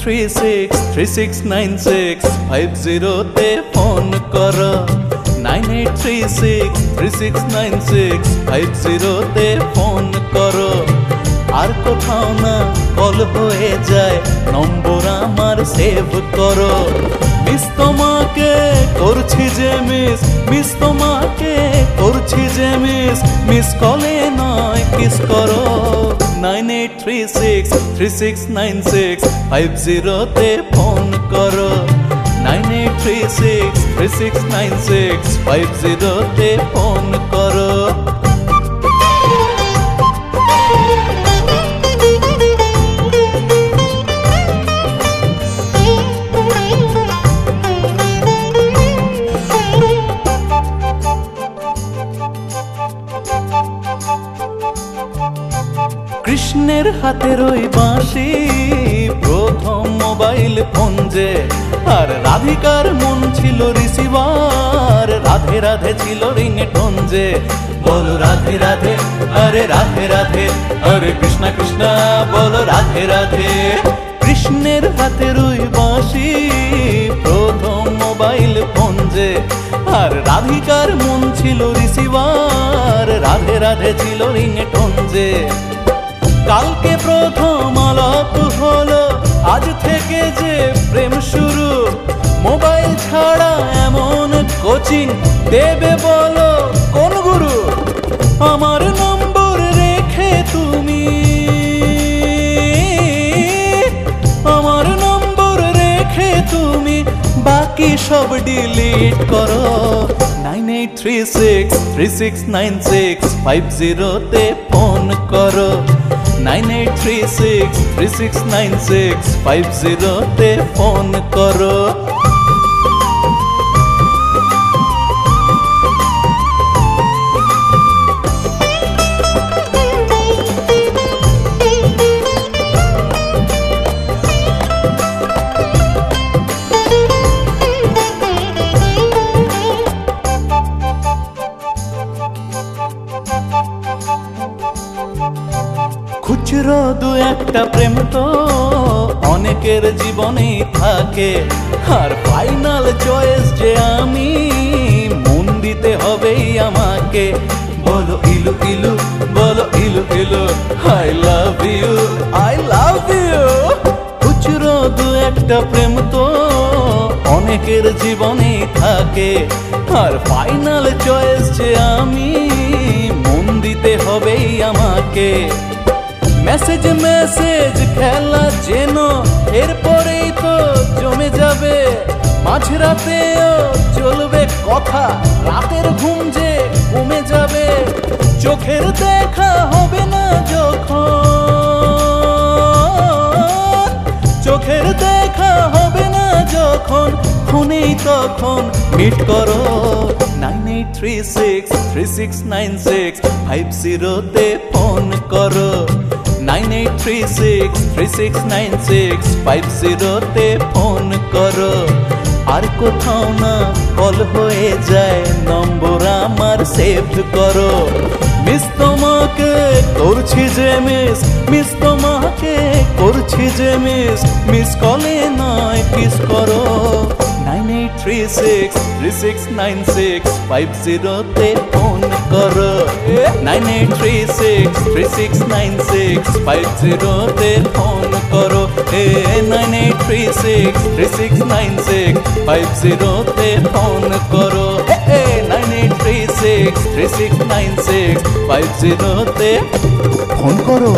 9836369650 তে ফোন করো 9836369650 তে ফোন করো আর কোথাও না কল হয়ে যায় নম্বর আমার সেভ করো মিস তোমাকে করছি যে মিস তোমাকে করছি যে মিস কলে নয় কিস করো 9836369650 তে ফোন করো 9836369650 তে ফোন করো কৃষ্ণের হাতের ওই বাঁশি প্রথম মোবাইল ফোন যে আর রাধিকার মন ছিল রিসিভার রাধে রাধে ছিল রিংটোন যে বলো রাধে রাধে আরে রাধে রাধে আরে কৃষ্ণ কৃষ্ণ বলো রাধে রাধে কৃষ্ণের হাতের ওই বাঁশি প্রথম মোবাইল ফোন যে আর রাধিকার মন ছিল রিসিভার রাধে রাধে ছিল রিংটোন যে কালকে প্রথম আলাপ হলো আজ থেকে যে প্রেম শুরু মোবাইল ছাড়া এমন কোচিং দেবে বলো কোন গুরু আমার নম্বর রেখে তুমি আমার নম্বর রেখে তুমি বাকি সব ডিলিট করো 9836369650 তে ফোন করো 9836369650 তে ফোন করো খুচরো দু একটা প্রেম তো অনেকের জীবনেই থাকে আর ফাইনাল চয়েস যে আমি মন দিতে হবেই আমাকে বলো ইলু ইলু বলো ইলু ইলু আই লাভ ইউ খুচরো দু একটা প্রেম তো অনেকের জীবনেই থাকে আর ফাইনাল চয়েস যে আমি মন দিতে হবেই আমাকে মেসেজ মেসেজ খেলা যেন এরপরেই তো জমে যাবে মাঝরাতেও চলবে কথা রাতের ঘুম যে কমে যাবে চোখের দেখা হবে না যখন চোখের দেখা হবে না যখন ফোনেই তখন মিট করো 9836369650 তে ফোন করো 9836369650 তে ফোন করো আর কোথাও না কল হয়ে যায় নম্বর আমার সেভ করো মিস তোমাকে করছি যে মিস তোমাকে করছি যে মিস কলে নয় কিস করো 9836369650 তে ফোন করো 9836369650 তে ফোন করো 9836369650 তে ফোন করো 9836369650 তে ফোন করো